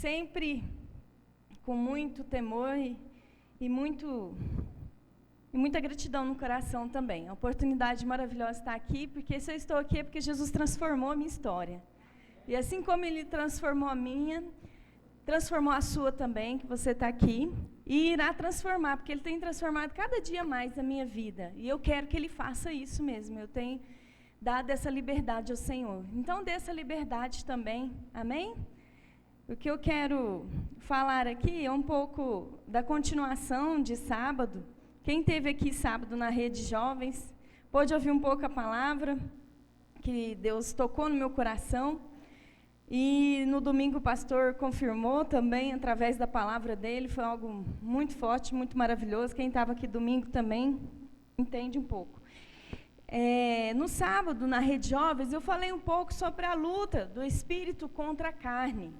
sempre com muito temor e muita gratidão no coração também. A oportunidade maravilhosa estar aqui, porque se eu estou aqui é porque Jesus transformou a minha história. E assim como Ele transformou a minha, transformou a sua também, que você está aqui, e irá transformar, porque Ele tem transformado cada dia mais a minha vida. E eu quero que Ele faça isso mesmo. Eu tenho dado essa liberdade ao Senhor. Então, dê essa liberdade também. Amém? O que eu quero falar aqui é um pouco da continuação de sábado. Quem esteve aqui sábado na Rede Jovens, pôde ouvir um pouco a palavra que Deus tocou no meu coração. E no domingo o pastor confirmou também, através da palavra dele, foi algo muito forte, muito maravilhoso. Quem estava aqui domingo também entende um pouco. No sábado, na Rede Jovens, eu falei um pouco sobre a luta do espírito contra a carne.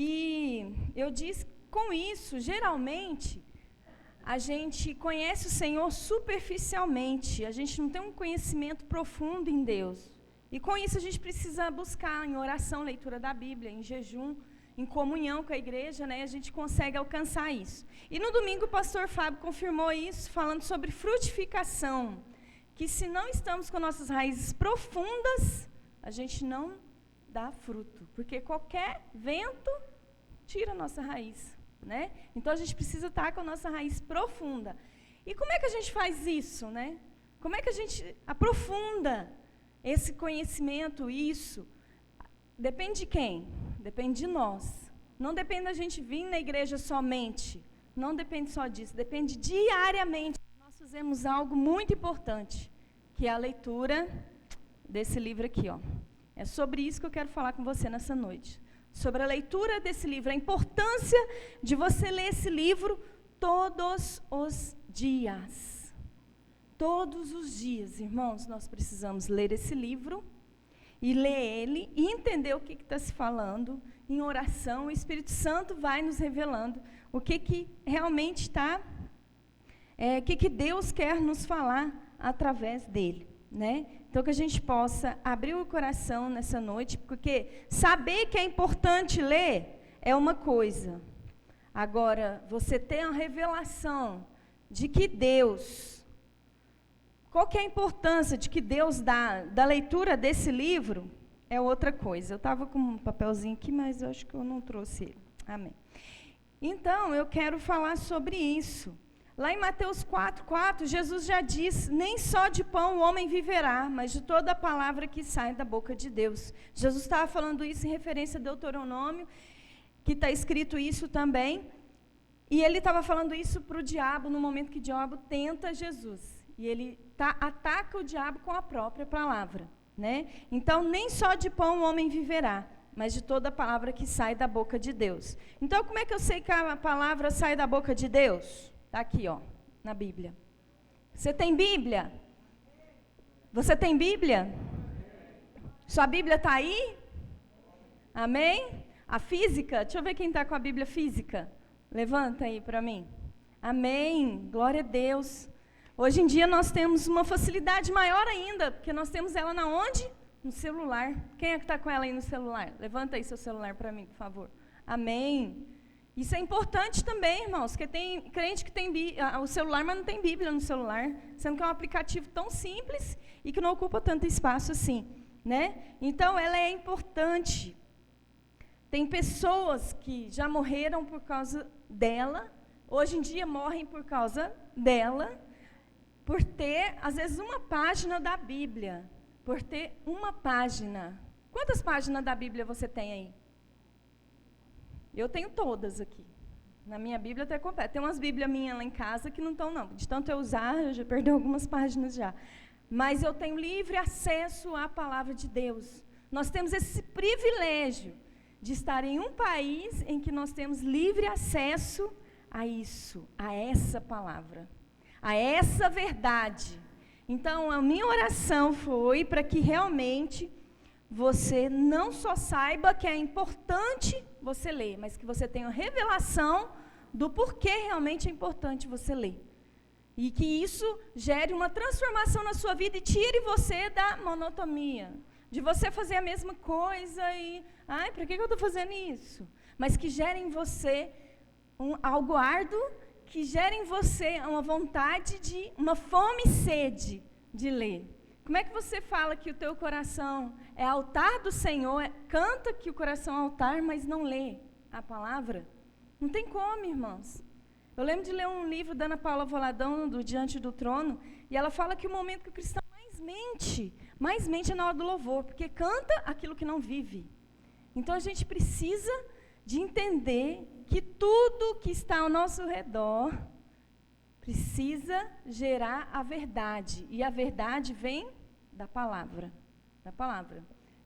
E eu disse, com isso, geralmente, a gente conhece o Senhor superficialmente, a gente não tem um conhecimento profundo em Deus. E com isso a gente precisa buscar em oração, leitura da Bíblia, em jejum, em comunhão com a igreja, né? A gente consegue alcançar isso. E no domingo o pastor Fábio confirmou isso, falando sobre frutificação, que se não estamos com nossas raízes profundas, a gente não dá fruto, porque qualquer vento tira a nossa raiz, né? Então a gente precisa estar com a nossa raiz profunda. E como é que a gente faz isso, né? Como é que a gente aprofunda esse conhecimento, isso? Depende de quem? Depende de nós. Não depende da gente vir na igreja somente. Não depende só disso. Depende diariamente. Nós fazemos algo muito importante, que é a leitura desse livro aqui, ó. É sobre isso que eu quero falar com você nessa noite. Sobre a leitura desse livro, a importância de você ler esse livro todos os dias. Todos os dias, irmãos, nós precisamos ler esse livro e ler ele e entender o que está se falando em oração. O Espírito Santo vai nos revelando o que realmente está, o que Deus quer nos falar através dele, né? Então, que a gente possa abrir o coração nessa noite, porque saber que é importante ler é uma coisa. Agora, você ter a revelação de que Deus, qual que é a importância de que Deus dá da leitura desse livro, é outra coisa. Eu estava com um papelzinho aqui, mas eu acho que eu não trouxe ele. Amém. Então, eu quero falar sobre isso. Lá em Mateus 4:4, Jesus já diz, nem só de pão o homem viverá, mas de toda a palavra que sai da boca de Deus. Jesus estava falando isso em referência a Deuteronômio, que está escrito isso também. E ele estava falando isso para o diabo, no momento que o diabo tenta Jesus. E ele ataca o diabo com a própria palavra, né? Então, nem só de pão o homem viverá, mas de toda a palavra que sai da boca de Deus. Então, como é que eu sei que a palavra sai da boca de Deus? Está aqui, ó, na Bíblia. Você tem Bíblia? Você tem Bíblia? Sua Bíblia está aí? Amém? A física? Deixa eu ver quem está com a Bíblia física. Levanta aí para mim. Amém. Glória a Deus. Hoje em dia nós temos uma facilidade maior ainda, porque nós temos ela na onde? No celular. Quem é que está com ela aí no celular? Levanta aí seu celular para mim, por favor. Amém. Isso é importante também, irmãos, porque tem crente que tem o celular, mas não tem Bíblia no celular, sendo que é um aplicativo tão simples e que não ocupa tanto espaço assim, né? Então, ela é importante. Tem pessoas que já morreram por causa dela, hoje em dia morrem por causa dela, por ter, às vezes, uma página da Bíblia, por ter uma página. Quantas páginas da Bíblia você tem aí? Eu tenho todas aqui. Na minha Bíblia até completa. Tem umas Bíblias minhas lá em casa que não estão, não. De tanto eu usar, eu já perdi algumas páginas já. Mas eu tenho livre acesso à palavra de Deus. Nós temos esse privilégio de estar em um país em que nós temos livre acesso a isso, a essa palavra, a essa verdade. Então, a minha oração foi para que realmente você não só saiba que é importante você ler, mas que você tenha revelação do porquê realmente é importante você ler. E que isso gere uma transformação na sua vida e tire você da monotonia, de você fazer a mesma coisa e, para que eu estou fazendo isso? mas que gere em você algo árduo, que gere em você uma vontade uma fome e sede de ler. Como é que você fala que o teu coração é altar do Senhor, canta que o coração é altar, mas não lê a palavra? Não tem como, irmãos. Eu lembro de ler um livro da Ana Paula Valadão, do Diante do Trono, e ela fala que o momento que o cristão mais mente é na hora do louvor, porque canta aquilo que não vive. Então a gente precisa de entender que tudo que está ao nosso redor precisa gerar a verdade, e a verdade vem da palavra.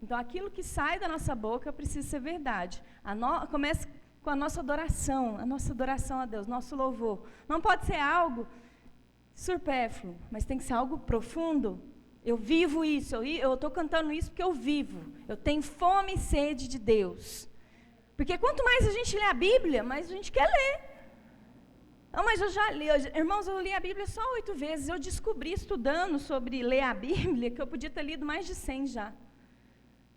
Então aquilo que sai da nossa boca precisa ser verdade. Começa com a nossa adoração a Deus, nosso louvor. Não pode ser algo supérfluo, mas tem que ser algo profundo. Eu vivo isso, eu estou cantando isso porque eu vivo. Eu tenho fome e sede de Deus. Porque quanto mais a gente lê a Bíblia, mais a gente quer ler. Não, mas eu já li, irmãos, eu li a Bíblia só 8 vezes. Eu descobri, estudando sobre ler a Bíblia, que eu podia ter lido mais de 100 já.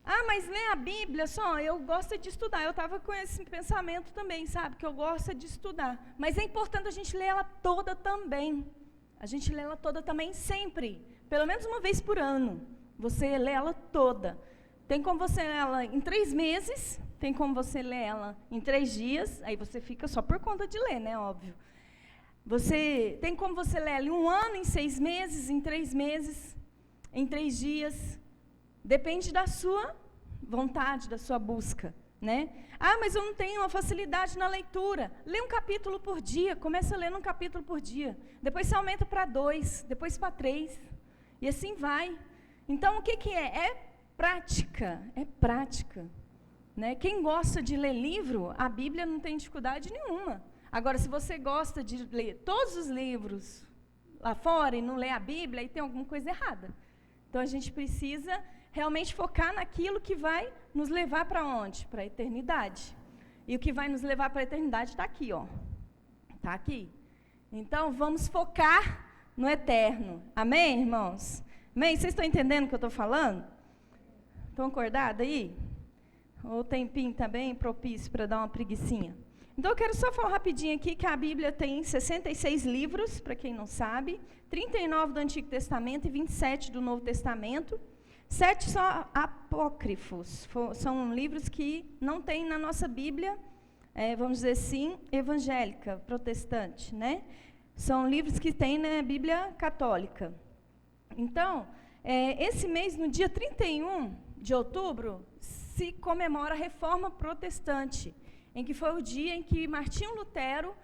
Ah, mas ler a Bíblia só, eu gosto de estudar. Eu estava com esse pensamento também, sabe? Que eu gosto de estudar. Mas é importante a gente ler ela toda também. A gente lê ela toda também sempre. Pelo menos uma vez por ano. Você lê ela toda. Tem como você ler ela em 3 meses, tem como você ler ela em 3 dias, aí você fica só por conta de ler, né? Óbvio. Tem como você ler ela em 1 ano, em 6 meses, em 3 meses, em 3 dias. Depende da sua vontade, da sua busca, né? Ah, mas eu não tenho uma facilidade na leitura. Lê um capítulo por dia, começa lendo um capítulo por dia. Depois você aumenta para 2, depois para 3. E assim vai. Então, o que é? É prática. Né? Quem gosta de ler livro, a Bíblia não tem dificuldade nenhuma. Agora, se você gosta de ler todos os livros lá fora e não lê a Bíblia, aí tem alguma coisa errada. Então, a gente precisa realmente focar naquilo que vai nos levar para onde? Para a eternidade. E o que vai nos levar para a eternidade está aqui, ó. Está aqui. Então, vamos focar no eterno. Amém, irmãos? Amém? Vocês estão entendendo o que eu estou falando? Estão acordados aí? Ou o tempinho também propício para dar uma preguicinha? Então, eu quero só falar rapidinho aqui que a Bíblia tem 66 livros, para quem não sabe, 39 do Antigo Testamento e 27 do Novo Testamento. 7 são apócrifos, são livros que não tem na nossa Bíblia, vamos dizer assim, evangélica, protestante, né? São livros que tem na Bíblia católica. Então, esse mês, no dia 31 de outubro, se comemora a Reforma Protestante, em que foi o dia em que Martinho Lutero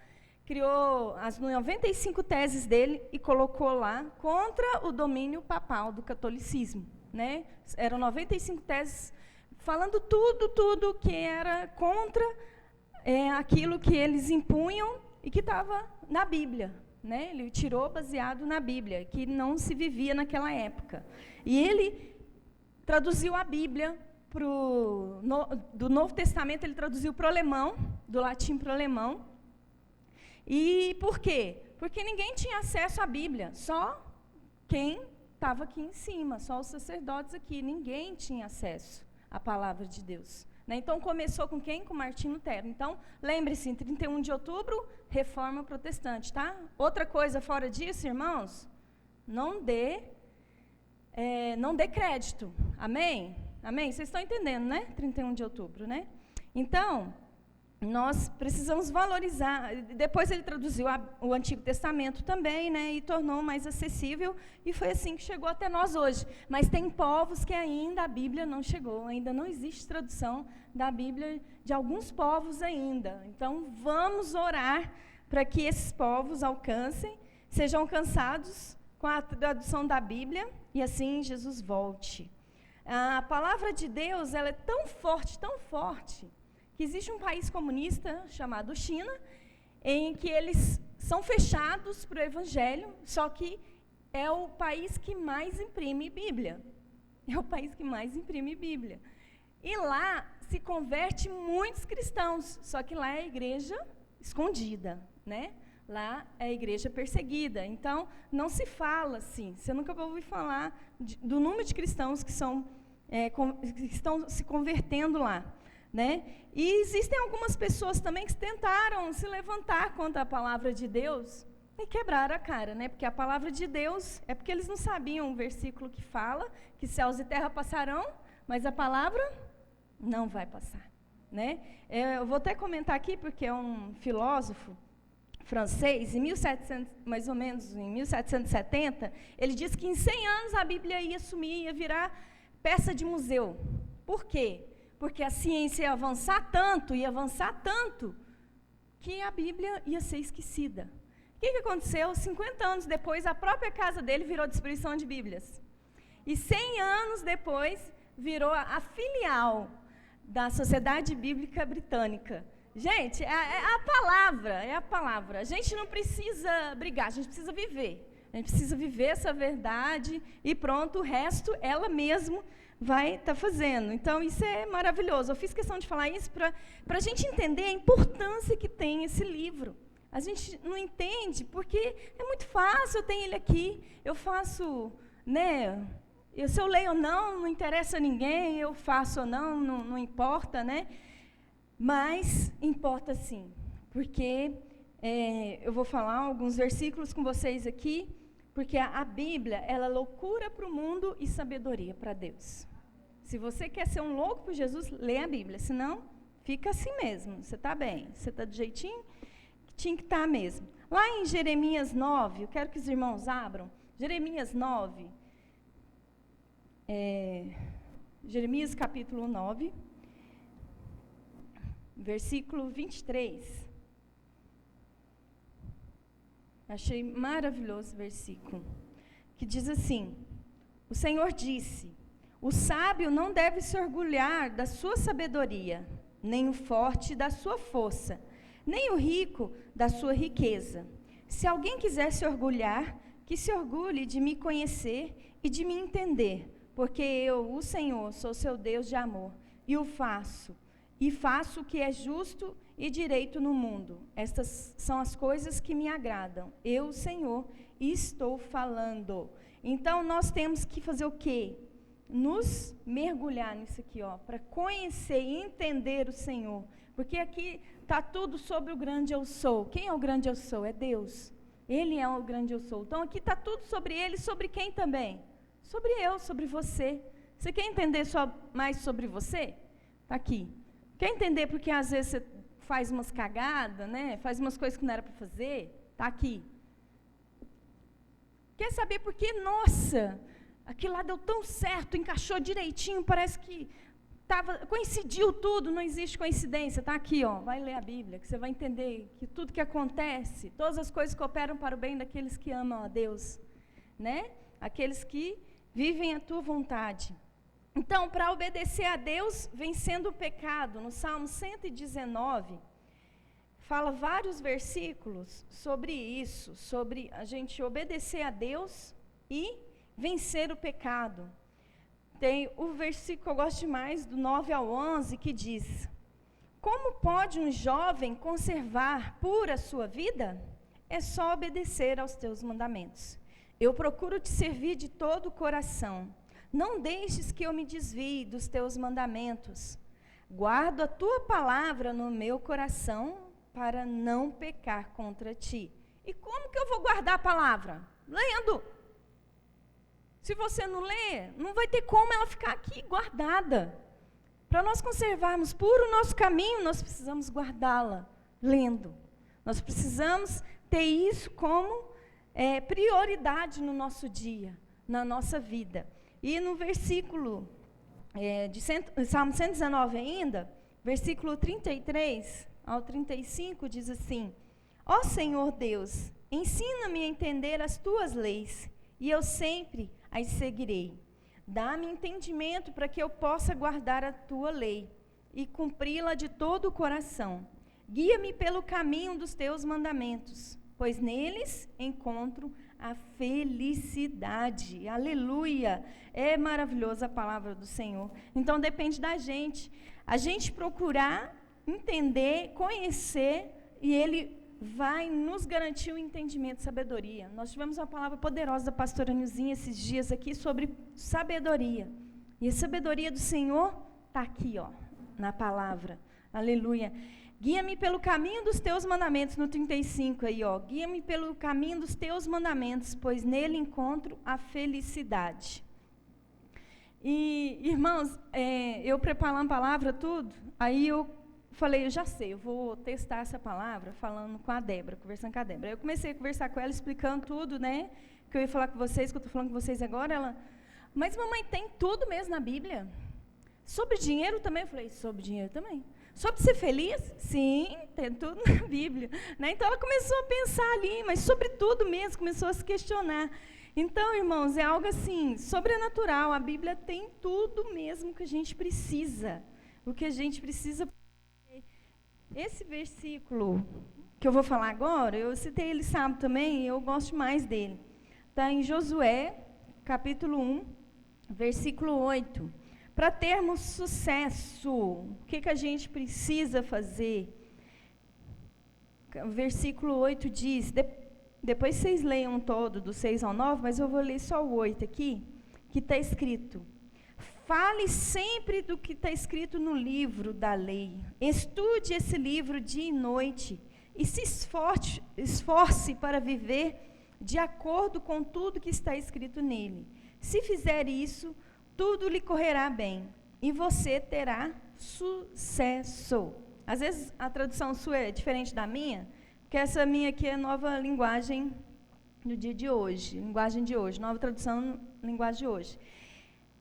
criou as 95 teses dele e colocou lá contra o domínio papal do catolicismo. Né? Eram 95 teses falando tudo que era contra aquilo que eles impunham e que estava na Bíblia. Né? Ele tirou baseado na Bíblia, que não se vivia naquela época. E ele traduziu a Bíblia do Novo Testamento, ele traduziu para o alemão, do latim para o alemão. E por quê? Porque ninguém tinha acesso à Bíblia, só quem estava aqui em cima, só os sacerdotes aqui, ninguém tinha acesso à palavra de Deus. Né? Então, começou com quem? Com Martinho Lutero. Então, lembre-se, em 31 de outubro, Reforma Protestante, tá? Outra coisa fora disso, irmãos, não dê crédito. Amém? Amém? Vocês estão entendendo, né? 31 de outubro, né? Então, nós precisamos valorizar. Depois ele traduziu o Antigo Testamento também, né? E tornou mais acessível. E foi assim que chegou até nós hoje. Mas tem povos que ainda a Bíblia não chegou. Ainda não existe tradução da Bíblia de alguns povos ainda. Então, vamos orar para que esses povos sejam alcançados com a tradução da Bíblia. E assim Jesus volte. A palavra de Deus, ela é tão forte, que existe um país comunista chamado China, em que eles são fechados para o Evangelho, só que é o país que mais imprime Bíblia. É o país que mais imprime Bíblia. E lá se converte muitos cristãos, só que lá é a igreja escondida, né? Lá é a igreja perseguida. Então, não se fala assim. Você nunca vai ouvir falar do número de cristãos que estão se convertendo lá. né? E existem algumas pessoas também que tentaram se levantar contra a palavra de Deus e quebraram a cara, né? Porque a palavra de Deus, é porque eles não sabiam o versículo que fala que céus e terra passarão, mas a palavra não vai passar, né? Eu vou até comentar aqui, porque é um filósofo francês, mais ou menos em 1770, ele disse que em 100 anos a Bíblia ia sumir, ia virar peça de museu. Por quê? Porque a ciência ia avançar tanto, que a Bíblia ia ser esquecida. O que aconteceu? 50 anos depois, a própria casa dele virou distribuição de Bíblias. E 100 anos depois, virou a filial da Sociedade Bíblica Britânica. Gente, é a palavra. A gente não precisa brigar, a gente precisa viver. A gente precisa viver essa verdade e pronto, o resto ela mesma vai estar fazendo. Então, isso é maravilhoso. Eu fiz questão de falar isso para a gente entender a importância que tem esse livro. A gente não entende, porque é muito fácil, eu tenho ele aqui, eu faço, né? Se eu leio ou não interessa a ninguém, eu faço ou não importa, né? Mas importa sim, porque eu vou falar alguns versículos com vocês aqui, porque a Bíblia, ela é loucura para o mundo e sabedoria para Deus. Se você quer ser um louco por Jesus, lê a Bíblia, senão fica assim mesmo, você está bem, você está do jeitinho que tinha que estar mesmo. Lá em Jeremias 9, eu quero que os irmãos abram, Jeremias 9, Jeremias capítulo 9, versículo 23. Achei maravilhoso esse versículo, que diz assim: o Senhor disse, o sábio não deve se orgulhar da sua sabedoria, nem o forte da sua força, nem o rico da sua riqueza. Se alguém quiser se orgulhar, que se orgulhe de me conhecer e de me entender, porque eu, o Senhor, sou seu Deus de amor, e faço o que é justo e direito no mundo. Estas são as coisas que me agradam. Eu, Senhor, estou falando. Então, nós temos que fazer o quê? Nos mergulhar nisso aqui, para conhecer e entender o Senhor. Porque aqui está tudo sobre o grande eu sou. Quem é o grande eu sou? É Deus. Ele é o grande eu sou. Então, aqui está tudo sobre ele, sobre quem também? Sobre eu, sobre você. Você quer entender mais sobre você? Está aqui. Quer entender porque às vezes você faz umas cagadas, né? Faz umas coisas que não era para fazer? Está aqui. Quer saber por que, nossa, aquilo lá deu tão certo, encaixou direitinho, parece que coincidiu tudo, não existe coincidência. Está aqui, vai ler a Bíblia, que você vai entender que tudo que acontece, todas as coisas cooperam para o bem daqueles que amam a Deus, né? Aqueles que vivem a tua vontade. Então, para obedecer a Deus, vencendo o pecado, no Salmo 119, fala vários versículos sobre isso, sobre a gente obedecer a Deus e vencer o pecado. Tem o versículo que eu gosto demais, do 9 ao 11, que diz: como pode um jovem conservar pura a sua vida? É só obedecer aos teus mandamentos. Eu procuro te servir de todo o coração. Não deixes que eu me desvie dos teus mandamentos. Guardo a tua palavra no meu coração para não pecar contra ti. E como que eu vou guardar a palavra? Lendo. Se você não lê, não vai ter como ela ficar aqui guardada. Para nós conservarmos puro o nosso caminho, nós precisamos guardá-la, lendo. Nós precisamos ter isso como prioridade no nosso dia, na nossa vida. E no versículo Salmo 119 ainda, versículo 33 ao 35, diz assim: ó Senhor Deus, ensina-me a entender as tuas leis, e eu sempre as seguirei. Dá-me entendimento para que eu possa guardar a tua lei e cumpri-la de todo o coração. Guia-me pelo caminho dos teus mandamentos, pois neles encontro a felicidade. Aleluia! É maravilhosa a palavra do Senhor. Então depende da gente. A gente procurar entender, conhecer, e Ele vai nos garantir o entendimento e sabedoria. Nós tivemos uma palavra poderosa da pastora Nilzinha esses dias aqui sobre sabedoria. E a sabedoria do Senhor está aqui, na palavra. Aleluia. Guia-me pelo caminho dos teus mandamentos, no 35 aí, ó. Guia-me pelo caminho dos teus mandamentos, pois nele encontro a felicidade. E, irmãos, eu preparando a palavra, tudo, aí eu falei, eu já sei, eu vou testar essa palavra falando com a Débora, conversando com a Débora. Aí eu comecei a conversar com ela, explicando tudo, né, que eu ia falar com vocês, que eu estou falando com vocês agora. Ela, mas mamãe, tem tudo mesmo na Bíblia? Sobre dinheiro também? Eu falei, sobre dinheiro também. Sobre ser feliz? Sim, tem tudo na Bíblia. Né? Então ela começou a pensar ali, mas sobre tudo mesmo, começou a se questionar. Então, irmãos, é algo assim, sobrenatural. A Bíblia tem tudo mesmo que a gente precisa. O que a gente precisa. Esse versículo que eu vou falar agora, eu citei ele sábado também, e eu gosto mais dele. Está em Josué, capítulo 1, versículo 8. Para termos sucesso, o que a gente precisa fazer? O versículo 8 diz, depois vocês leiam todo, do 6 ao 9, mas eu vou ler só o 8 aqui, que está escrito. Fale sempre do que está escrito no livro da lei. Estude esse livro dia e noite e se esforce para viver de acordo com tudo que está escrito nele. Se fizer isso, tudo lhe correrá bem e você terá sucesso. Às vezes a tradução sua é diferente da minha, porque essa minha aqui é a nova linguagem do dia de hoje, linguagem de hoje, nova tradução, linguagem de hoje.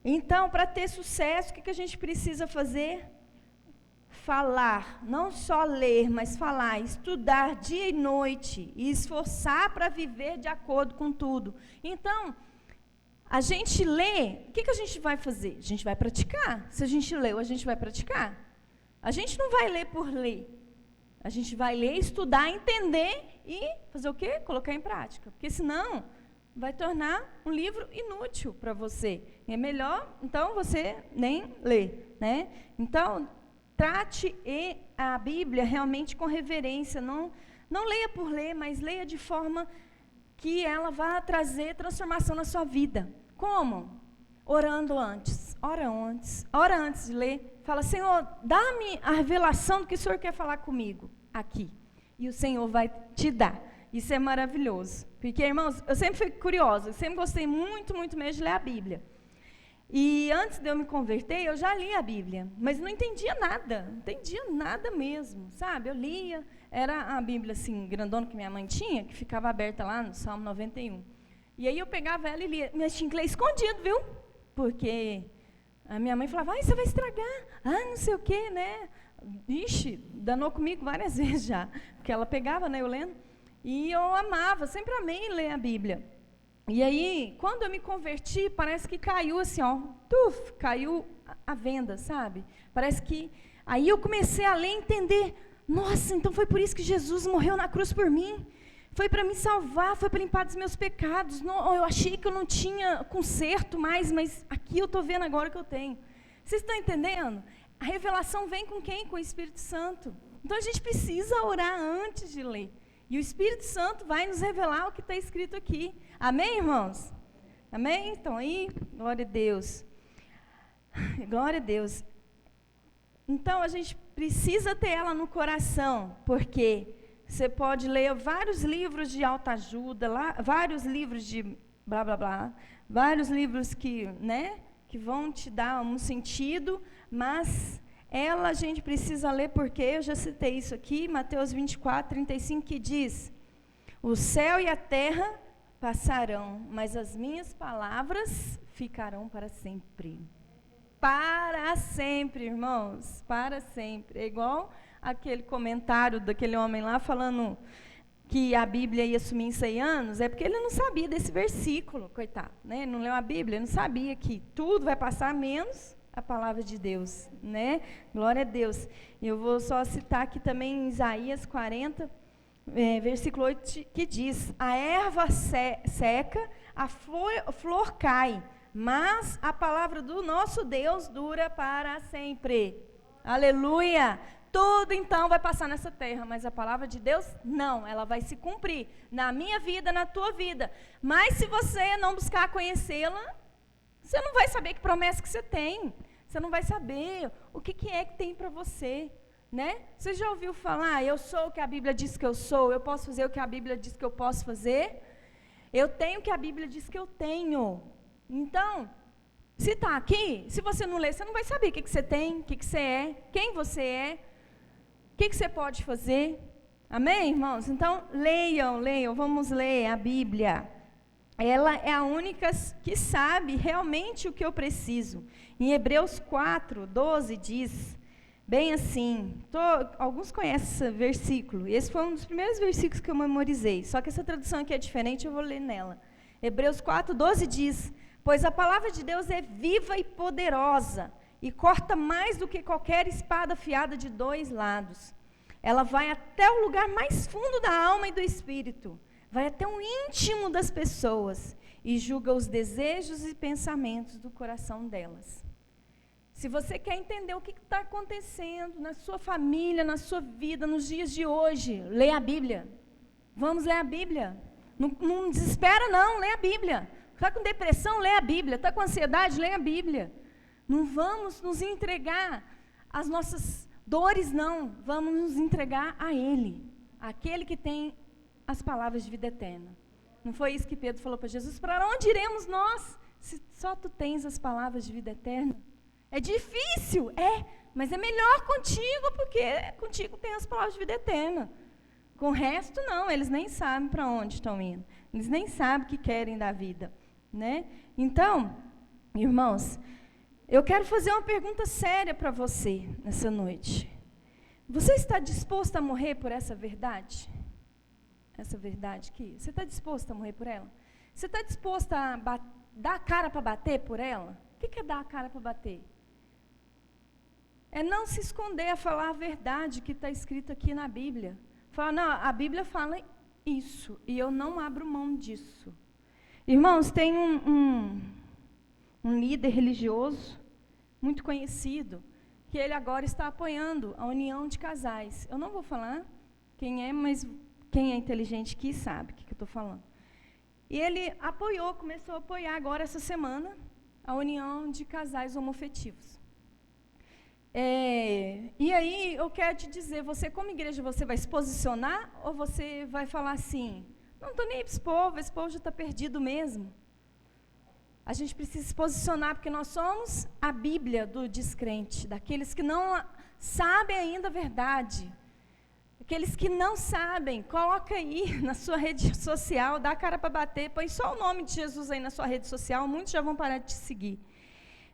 Então, para ter sucesso, o que a gente precisa fazer? Falar, não só ler, mas falar, estudar dia e noite e esforçar para viver de acordo com tudo. Então, a gente lê, o que a gente vai fazer? A gente vai praticar. Se a gente leu, a gente vai praticar. A gente não vai ler por ler. A gente vai ler, estudar, entender e fazer o quê? Colocar em prática. Porque senão vai tornar um livro inútil para você. É melhor, então, você nem ler, né? Então, trate a Bíblia realmente com reverência. Não leia por ler, mas leia de forma que ela vá trazer transformação na sua vida. Como? Orando antes. Ora antes de ler. Fala, Senhor, dá-me a revelação do que o Senhor quer falar comigo aqui. E o Senhor vai te dar. Isso é maravilhoso. Porque, irmãos, eu sempre fui curiosa, eu sempre gostei muito, muito mesmo de ler a Bíblia. E antes de eu me converter, eu já lia a Bíblia, mas não entendia nada mesmo, sabe? Eu lia, era a Bíblia assim, grandona que minha mãe tinha, que ficava aberta lá no Salmo 91. E aí eu pegava ela e lia, mas tinha inglês escondido, viu? Porque a minha mãe falava, você vai estragar, não sei o quê, né? Ixi, danou comigo várias vezes já, porque ela pegava, né, eu lendo, e eu amava, sempre amei ler a Bíblia. E aí, quando eu me converti, parece que caiu assim, caiu a venda, sabe? Parece que, aí eu comecei a ler e entender, nossa, então foi por isso que Jesus morreu na cruz por mim, foi para me salvar, foi para limpar dos meus pecados. Não, eu achei que eu não tinha conserto mais, mas aqui eu estou vendo agora que eu tenho. Vocês estão entendendo? A revelação vem com quem? Com o Espírito Santo. Então a gente precisa orar antes de ler. E o Espírito Santo vai nos revelar o que está escrito aqui. Amém, irmãos? Amém? Então aí, glória a Deus. Glória a Deus. Então a gente precisa ter ela no coração, porque você pode ler vários livros de autoajuda, vários livros de blá, blá, blá, vários livros que vão te dar um sentido, mas ela a gente precisa ler porque, eu já citei isso aqui, Mateus 24, 35, que diz, o céu e a terra passarão, mas as minhas palavras ficarão para sempre. Para sempre, irmãos, para sempre. É igual aquele comentário daquele homem lá falando que a Bíblia ia sumir em 100 anos, é porque ele não sabia desse versículo, coitado, né? Ele não leu a Bíblia, ele não sabia que tudo vai passar menos a palavra de Deus, né? Glória a Deus. Eu vou só citar aqui também em Isaías 40, versículo 8, que diz, a erva seca, a flor cai, mas a palavra do nosso Deus dura para sempre. Aleluia! Tudo então vai passar nessa terra, mas a palavra de Deus, não, ela vai se cumprir na minha vida, na tua vida. Mas se você não buscar conhecê-la, você não vai saber que promessa que você tem. Você não vai saber o que é que tem para você, né? Você já ouviu falar, eu sou o que a Bíblia diz que eu sou, eu posso fazer o que a Bíblia diz que eu posso fazer? Eu tenho o que a Bíblia diz que eu tenho. Então, se está aqui, se você não ler, você não vai saber o que você tem, o que você é, quem você é, o que você pode fazer. Amém, irmãos? Então, leiam, vamos ler a Bíblia. Ela é a única que sabe realmente o que eu preciso. Em Hebreus 4, 12 diz, bem assim, alguns conhecem esse versículo, esse foi um dos primeiros versículos que eu memorizei, só que essa tradução aqui é diferente, eu vou ler nela. Hebreus 4, 12 diz, pois a palavra de Deus é viva e poderosa, e corta mais do que qualquer espada afiada de 2 lados. Ela vai até o lugar mais fundo da alma e do espírito, vai até o íntimo das pessoas e julga os desejos e pensamentos do coração delas. Se você quer entender o que está acontecendo na sua família, na sua vida, nos dias de hoje, leia a Bíblia. Vamos ler a Bíblia. Não desespera não, leia a Bíblia. Está com depressão, leia a Bíblia. Está com ansiedade, leia a Bíblia. Não vamos nos entregar às nossas dores, não. Vamos nos entregar a Ele, aquele que tem as palavras de vida eterna. Não foi isso que Pedro falou para Jesus? Para onde iremos nós, se só tu tens as palavras de vida eterna? É difícil, mas é melhor contigo, porque contigo tem as palavras de vida eterna. Com o resto, não, eles nem sabem para onde estão indo. Eles nem sabem o que querem da vida, né? Então, irmãos, eu quero fazer uma pergunta séria para você nessa noite. Você está disposto a morrer por essa verdade? Essa verdade aqui? Você está disposto a morrer por ela? Você está disposto a dar a cara para bater por ela? O que é dar a cara para bater? É não se esconder, a falar a verdade que está escrito aqui na Bíblia. Falar, não, a Bíblia fala isso, e eu não abro mão disso. Irmãos, tem um líder religioso, muito conhecido, que ele agora está apoiando a união de casais. Eu não vou falar quem é, mas quem é inteligente aqui sabe o que eu estou falando. E ele começou a apoiar agora essa semana, a união de casais homoafetivos. E aí, eu quero te dizer, você como igreja, você vai se posicionar ou você vai falar assim, não estou nem para esse povo já está perdido mesmo. A gente precisa se posicionar, porque nós somos a Bíblia do descrente, daqueles que não sabem ainda a verdade. Aqueles que não sabem, coloca aí na sua rede social, dá a cara para bater, põe só o nome de Jesus aí na sua rede social, muitos já vão parar de te seguir.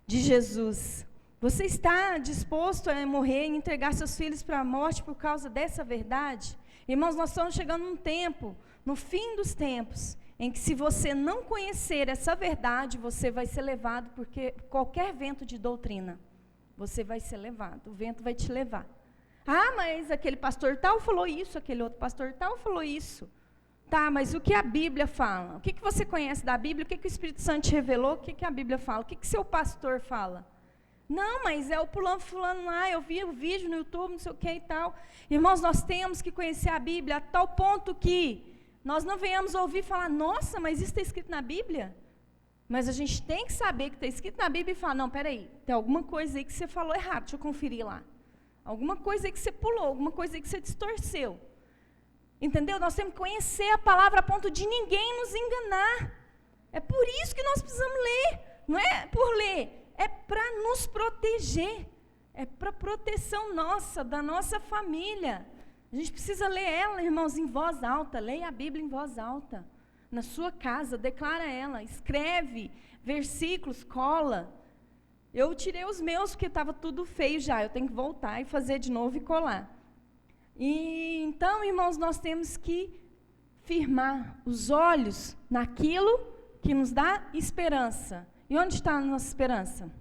De Jesus. Você está disposto a morrer e entregar seus filhos para a morte por causa dessa verdade? Irmãos, nós estamos chegando num tempo, no fim dos tempos, em que se você não conhecer essa verdade, você vai ser levado por qualquer vento de doutrina. Você vai ser levado, o vento vai te levar. Ah, mas aquele pastor tal falou isso, aquele outro pastor tal falou isso. Tá, mas o que a Bíblia fala? O que você conhece da Bíblia? O que o Espírito Santo te revelou? O que a Bíblia fala? O que seu pastor fala? Não, mas é o fulano lá, eu vi o vídeo no YouTube, não sei o que e tal. Irmãos, nós temos que conhecer a Bíblia a tal ponto que nós não venhamos ouvir falar, nossa, mas isso está escrito na Bíblia? Mas a gente tem que saber que está escrito na Bíblia e falar, não, peraí, tem alguma coisa aí que você falou errado, deixa eu conferir lá. Alguma coisa aí que você pulou, alguma coisa aí que você distorceu. Entendeu? Nós temos que conhecer a palavra a ponto de ninguém nos enganar. É por isso que nós precisamos ler. Não é por ler, é para nos proteger. É para proteção nossa, da nossa família. A gente precisa ler ela, irmãos, em voz alta. Leia a Bíblia em voz alta. Na sua casa, declara ela. Escreve versículos, cola. Eu tirei os meus porque estava tudo feio já. Eu tenho que voltar e fazer de novo e colar. E então, irmãos, nós temos que firmar os olhos naquilo que nos dá esperança. E onde está a nossa esperança?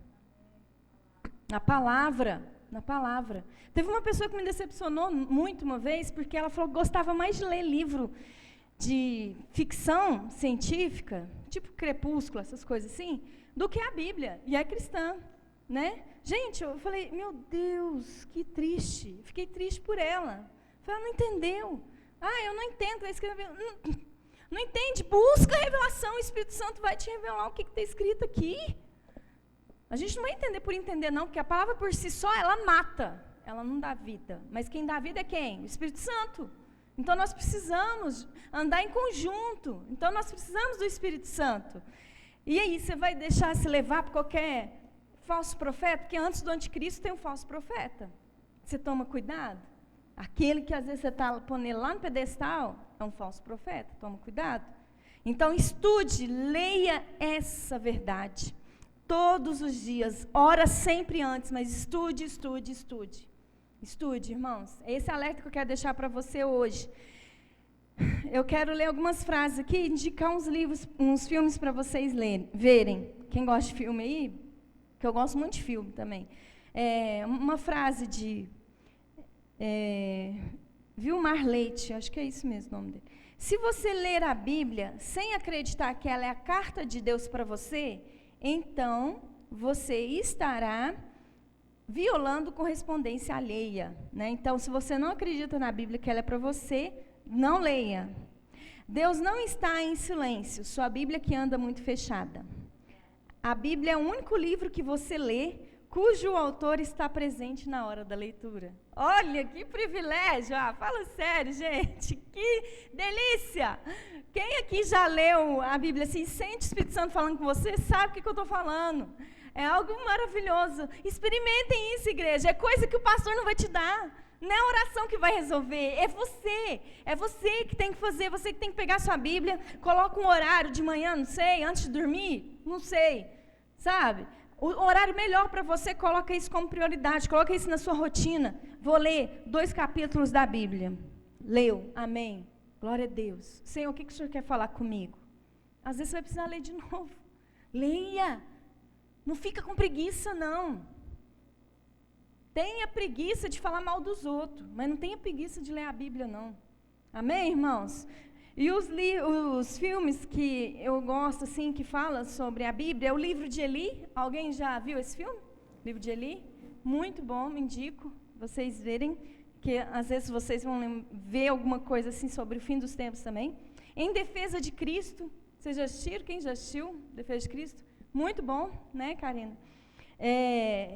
Na palavra. Na palavra. Teve uma pessoa que me decepcionou muito uma vez, porque ela falou que gostava mais de ler livro de ficção científica, tipo Crepúsculo, essas coisas assim, do que a Bíblia. E é cristã, né? Gente, eu falei, meu Deus, que triste. Fiquei triste por ela. Falei, ela não entendeu. Ah, eu não entendo. Não entende? Busca a revelação. O Espírito Santo vai te revelar o que está escrito aqui. A gente não vai entender por entender, não, porque a palavra por si só, ela mata, ela não dá vida. Mas quem dá vida é quem? O Espírito Santo. Então nós precisamos andar em conjunto. Então nós precisamos do Espírito Santo. E aí, você vai deixar se levar por qualquer falso profeta? Porque antes do anticristo tem um falso profeta. Você toma cuidado. Aquele que às vezes você está pondo ele lá no pedestal é um falso profeta. Toma cuidado. Então estude, leia essa verdade. Todos os dias. Ora sempre antes, mas estude, estude, estude. Estude, irmãos. Esse alerta que eu quero deixar para você hoje. Eu quero ler algumas frases aqui, indicar uns livros, uns filmes para vocês verem. Quem gosta de filme aí, que eu gosto muito de filme também. Uma frase de Vilmar Leite, acho que é isso mesmo o nome dele. Se você ler a Bíblia sem acreditar que ela é a carta de Deus para você, então você estará violando correspondência alheia, né? Então, se você não acredita na Bíblia que ela é para você, não leia. Deus não está em silêncio, sua Bíblia que anda muito fechada. A Bíblia é o único livro que você lê, cujo autor está presente na hora da leitura. Olha, que privilégio! Fala sério, gente, que delícia! Quem aqui já leu a Bíblia assim, sente o Espírito Santo falando com você, sabe o que eu estou falando. É algo maravilhoso. Experimentem isso, igreja. É coisa que o pastor não vai te dar. Não é a oração que vai resolver. É você. É você que tem que fazer. Você que tem que pegar sua Bíblia, coloca um horário de manhã, não sei, antes de dormir, não sei. Sabe? O horário melhor para você, coloca isso como prioridade. Coloca isso na sua rotina. Vou ler 2 capítulos da Bíblia. Leu. Amém. Glória a Deus. Senhor, o que o Senhor quer falar comigo? Às vezes você vai precisar ler de novo. Leia. Não fica com preguiça, não. Tenha preguiça de falar mal dos outros, mas não tenha preguiça de ler a Bíblia, não. Amém, irmãos? E os filmes que eu gosto, assim, que falam sobre a Bíblia, é o livro de Eli. Alguém já viu esse filme? Livro de Eli? Muito bom, me indico, vocês verem, que às vezes vocês vão ver alguma coisa assim sobre o fim dos tempos também. Em Defesa de Cristo, vocês já assistiram? Quem já assistiu? Defesa de Cristo? Muito bom, né, Karina?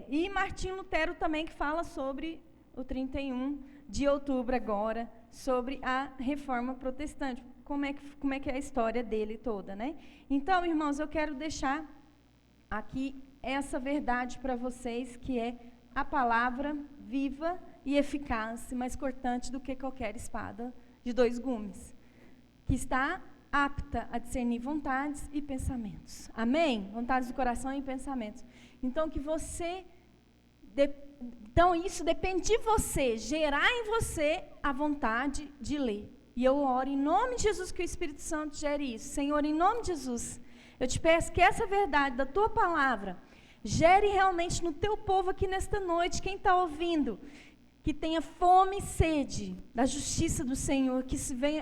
E Martim Lutero também, que fala sobre o 31 de outubro agora, sobre a reforma protestante, como é que é a história dele toda, né? Então, irmãos, eu quero deixar aqui essa verdade para vocês, que é a palavra viva e eficaz, mais cortante do que qualquer espada de 2 gumes, que está apta a discernir vontades e pensamentos. Amém? Vontades do coração e pensamentos. Então, então, isso depende de você, gerar em você a vontade de ler. E eu oro em nome de Jesus que o Espírito Santo gere isso. Senhor, em nome de Jesus, eu te peço que essa verdade da tua palavra gere realmente no teu povo aqui nesta noite, quem está ouvindo, que tenha fome e sede da justiça do Senhor, que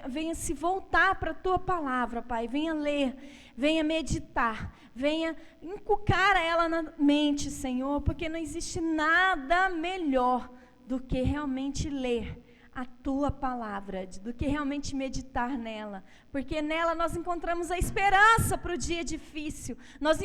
venha se voltar para a tua palavra, Pai, venha ler, venha meditar, venha inculcar ela na mente, Senhor, porque não existe nada melhor do que realmente ler a tua palavra, do que realmente meditar nela, porque nela nós encontramos a esperança para o dia difícil, nós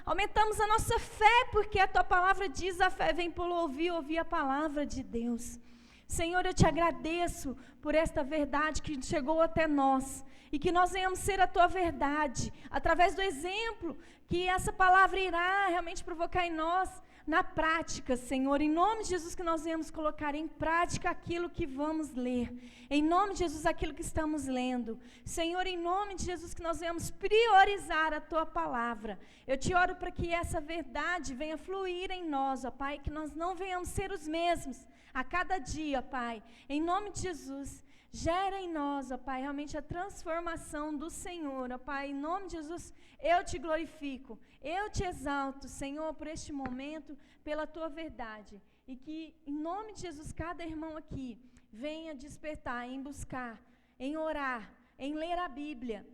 aumentamos a nossa fé, porque a tua palavra diz, a fé vem pelo ouvir a palavra de Deus. Senhor, eu te agradeço por esta verdade que chegou até nós, e que nós venhamos ser a tua verdade, através do exemplo que essa palavra irá realmente provocar em nós, na prática, Senhor, em nome de Jesus, que nós venhamos colocar em prática aquilo que vamos ler, em nome de Jesus, aquilo que estamos lendo, Senhor, em nome de Jesus, que nós venhamos priorizar a tua palavra. Eu te oro para que essa verdade venha fluir em nós, ó Pai, que nós não venhamos ser os mesmos a cada dia, Pai, em nome de Jesus. Gera em nós, ó Pai, realmente a transformação do Senhor, ó Pai, em nome de Jesus, eu te glorifico, eu te exalto, Senhor, por este momento, pela tua verdade, e que, em nome de Jesus, cada irmão aqui venha despertar em buscar, em orar, em ler a Bíblia,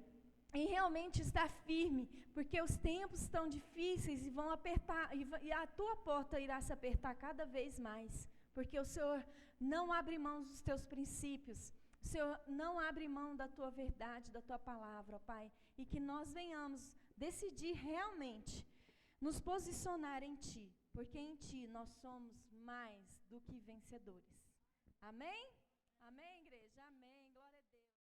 em realmente estar firme, porque os tempos estão difíceis e vão apertar, e a tua porta irá se apertar cada vez mais, porque o Senhor não abre mão dos teus princípios, o Senhor não abre mão da tua verdade, da tua palavra, ó Pai, e que nós venhamos decidir realmente nos posicionar em Ti, porque em Ti nós somos mais do que vencedores. Amém? Amém, igreja? Amém. Glória a Deus.